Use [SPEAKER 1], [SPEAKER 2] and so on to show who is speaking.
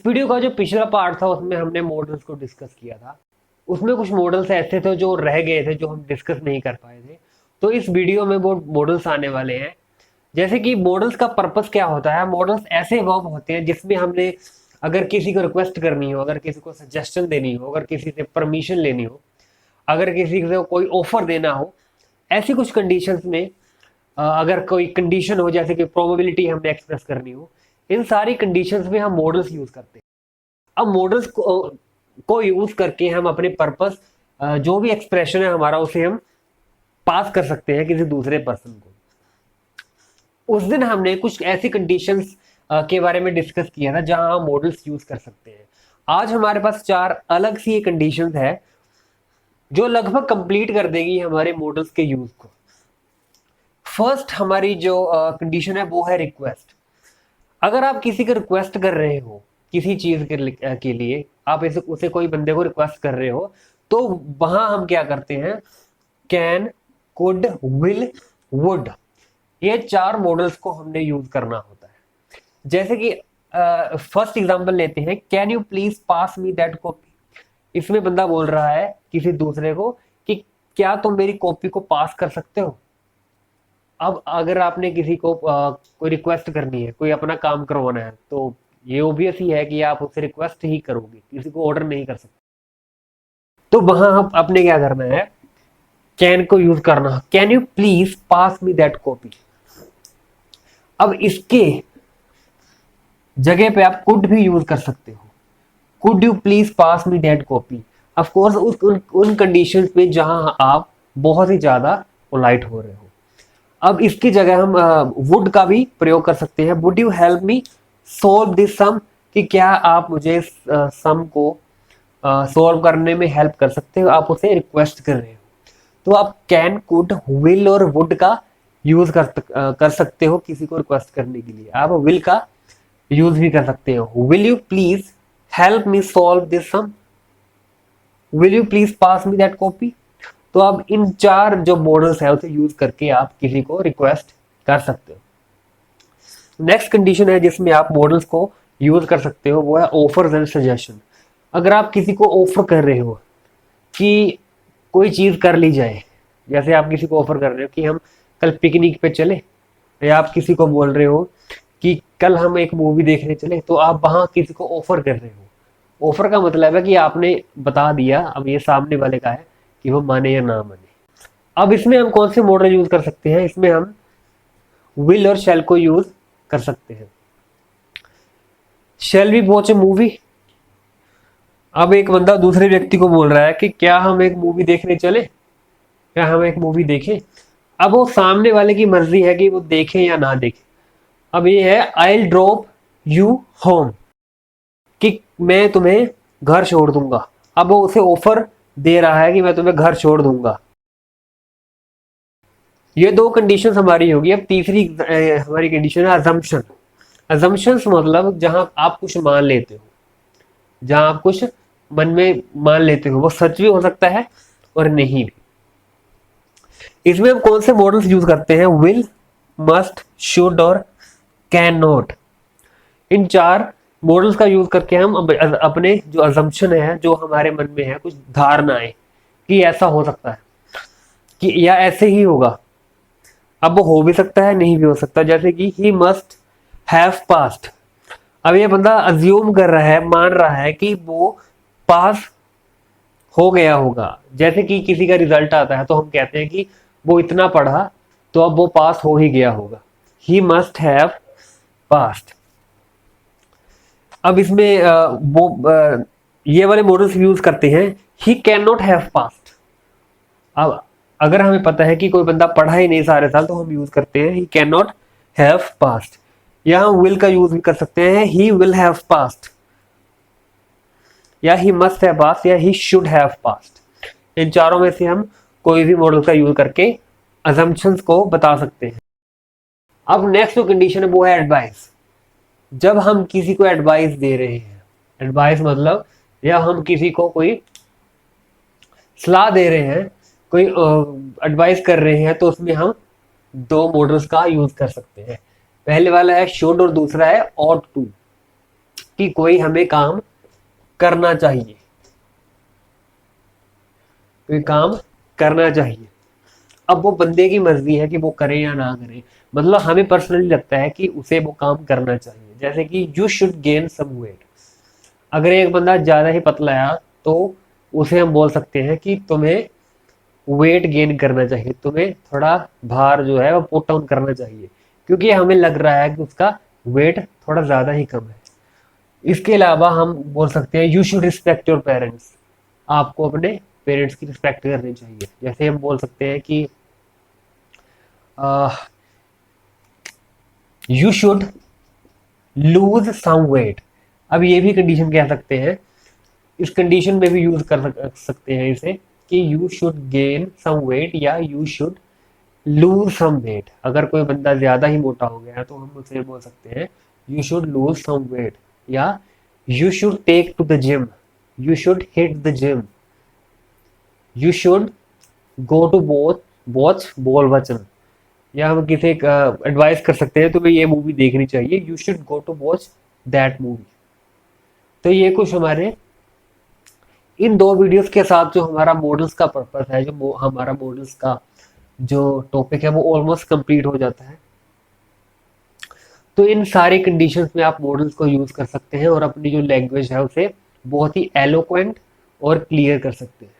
[SPEAKER 1] Video का जो पिछला पार्ट था उसमें हमने मॉडल्स को डिस्कस किया था। उसमें कुछ मॉडल्स ऐसे थे जो रह गए थे, जो हम डिस्कस नहीं कर पाए थे। तो इस वीडियो में वो मॉडल्स आने वाले हैं। जैसे कि मॉडल्स का पर्पस क्या होता है, मॉडल्स ऐसे वर्ब होते हैं जिसमें हमने अगर किसी को रिक्वेस्ट करनी हो, अगर किसी को सजेशन देनी हो, अगर किसी से परमिशन लेनी हो, अगर किसी से कोई ऑफर देना हो, ऐसी कुछ कंडीशंस में अगर कोई कंडीशन हो, जैसे कि प्रोबेबिलिटी हमने एक्सप्रेस करनी हो, इन सारी कंडीशंस में हम मॉडल्स यूज करते हैं। अब मॉडल्स को यूज करके हम अपने पर्पस, जो भी एक्सप्रेशन है हमारा, उसे हम पास कर सकते हैं किसी दूसरे पर्सन को। उस दिन हमने कुछ ऐसी कंडीशंस के बारे में डिस्कस किया था जहां हम मॉडल्स यूज कर सकते हैं। आज हमारे पास 4 अलग सी कंडीशंस है जो लगभग कंप्लीट कर देगी हमारे मॉडल्स के यूज को। फर्स्ट हमारी जो कंडीशन है वो है रिक्वेस्ट। अगर आप किसी को रिक्वेस्ट कर रहे हो किसी चीज के लिए, आप ऐसे उसे कोई बंदे को रिक्वेस्ट कर रहे हो, तो वहां हम क्या करते हैं, कैन, कुड, विल, वुड, ये 4 मॉडल्स को हमने यूज करना होता है। जैसे कि फर्स्ट एग्जांपल लेते हैं, can you please pass me that copy. इसमें बंदा बोल रहा है किसी दूसरे को कि क्या तुम मेरी कॉपी को पास कर सकते हो। अब अगर आपने किसी को कोई रिक्वेस्ट करनी है, कोई अपना काम करवाना है, तो ये ओबियस ही है कि आप उससे रिक्वेस्ट ही करोगे, किसी को ऑर्डर नहीं कर सकते। तो वहां आपने क्या करना है, कैन को यूज करना, can you please pass me that copy. अब इसके जगह पे आप कुड भी यूज कर सकते हो, could you please pass me that copy. Of course उन कंडीशंस में जहां आप बहुत ही ज्यादा पोलाइट हो रहे हो। अब इसकी जगह हम वुड का भी प्रयोग कर सकते हैं, would you help me solve this sum, कि क्या आप मुझे सम को सोल्व करने में हेल्प कर सकते हो, आप उसे रिक्वेस्ट कर रहे हो। तो आप कैन, कुड, विल और वुड का यूज कर सकते हो किसी को रिक्वेस्ट करने के लिए। आप विल का यूज भी कर सकते हो, will you please help me solve this sum, will you please pass me that copy. तो अब इन 4 जो मॉडल्स है उसे यूज करके आप किसी को रिक्वेस्ट कर सकते हो। नेक्स्ट कंडीशन है जिसमें आप मॉडल्स को यूज कर सकते हो, वो है ऑफर्स एंड सजेशन। अगर आप किसी को ऑफर कर रहे हो कि कोई चीज कर ली जाए, जैसे आप किसी को ऑफर कर रहे हो कि हम कल पिकनिक पे चले, या आप किसी को बोल रहे हो कि कल हम एक मूवी देखने चले, तो आप वहां किसी को ऑफर कर रहे हो। ऑफर का मतलब है कि आपने बता दिया, अब ये सामने वाले का है कि वो माने या ना माने। अब इसमें हम कौन से मॉडल यूज कर सकते हैं, इसमें हम विल और शैल को यूज कर सकते हैं। Shall we watch a movie. अब एक बंदा दूसरे व्यक्ति को बोल रहा है कि क्या हम एक मूवी देखने चले, क्या हम एक मूवी देखें। अब वो सामने वाले की मर्जी है कि वो देखे या ना देखे। अब ये है I will drop you home, कि मैं तुम्हें घर छोड़ दूंगा। अब वो उसे ऑफर दे रहा है कि मैं तुम्हें घर छोड़ दूंगा। ये 2 कंडीशंस हमारी होगी। अब तीसरी हमारी कंडीशन है अजम्पशन। अजम्पशंस मतलब जहां आप कुछ मान लेते हो, जहां आप कुछ मन में मान लेते हो, वो सच भी हो सकता है और नहीं भी। इसमें हम कौन से मॉडल्स यूज करते हैं, विल, मस्ट, शुड और कैन नॉट। इन 4 मॉडल्स का यूज करके हम अपने जो अजम्पशन है, जो हमारे मन में है, कुछ धारणाएं कि ऐसा हो सकता है कि या ऐसे ही होगा, अब वो हो भी सकता है, नहीं भी हो सकता। जैसे कि ही मस्ट हैव पास्ड। अब ये बंदा अज्यूम कर रहा है, मान रहा है कि वो पास हो गया होगा। जैसे कि किसी का रिजल्ट आता है तो हम कहते हैं कि वो इतना पढ़ा तो अब वो पास हो ही गया होगा, ही मस्ट हैव पास्ड। अब इसमें ये वाले मॉडल्स यूज करते हैं, he can not have passed. अब अगर हमें पता है कि कोई बंदा पढ़ा ही नहीं सारे साल, तो हम यूज करते हैं he can not have passed. या हम विल का यूज भी कर सकते हैं, ही विल हैव पास्ड, या ही मस्ट हैव पास्ड, या ही शुड हैव पास्ड। इन चारों में से हम कोई भी मॉडल का यूज करके अजम्पशंस को बता सकते हैं। अब नेक्स्ट जो कंडीशन है वो है एडवाइस। जब हम किसी को एडवाइस दे रहे हैं, एडवाइस मतलब या हम किसी को कोई सलाह दे रहे हैं, कोई एडवाइस कर रहे हैं, तो उसमें हम 2 मॉडल्स का यूज कर सकते हैं। पहले वाला है शुड और दूसरा है ought to। कि कोई हमें काम करना चाहिए, कोई काम करना चाहिए। अब वो बंदे की मर्जी है कि वो करे या ना करे, मतलब हमें पर्सनली लगता है कि उसे वो काम करना चाहिए। जैसे कि you should gain some weight, अगर एक बंदा ज्यादा ही पतला है तो उसे हम बोल सकते हैं कि तुम्हें वेट गेन करना चाहिए, तुम्हें थोड़ा भार जो है वो पुट डाउन करना चाहिए, क्योंकि हमें लग रहा है कि उसका वेट थोड़ा ज्यादा ही कम है। इसके अलावा हम बोल सकते हैं you should respect your parents, आपको अपने पेरेंट्स की रिस्पेक्ट करनी चाहिए। जैसे हम बोल सकते हैं कि you should lose some weight, अब ये भी कंडीशन कह सकते हैं, इस कंडीशन में भी यूज कर सकते हैं इसे कि you should gain some weight या you should lose some weight. अगर कोई बंदा ज्यादा ही मोटा हो गया है तो हम उसे बोल सकते हैं you should lose some weight, या you should take to the gym, you should hit the gym, you should go to watch ball वचन, या हम किसी एडवाइस कर सकते हैं तुम्हें ये मूवी देखनी चाहिए, you should go to watch that movie. तो ये कुछ हमारे इन दो वीडियोस के साथ जो हमारा मॉडल्स का पर्पस है, जो हमारा मॉडल्स का जो टॉपिक है वो ऑलमोस्ट कंप्लीट हो जाता है। तो इन सारी कंडीशंस में आप मॉडल्स को यूज कर सकते हैं और अपनी जो लैंग्वेज है उसे बहुत ही एलोक्वेंट और क्लियर कर सकते हैं।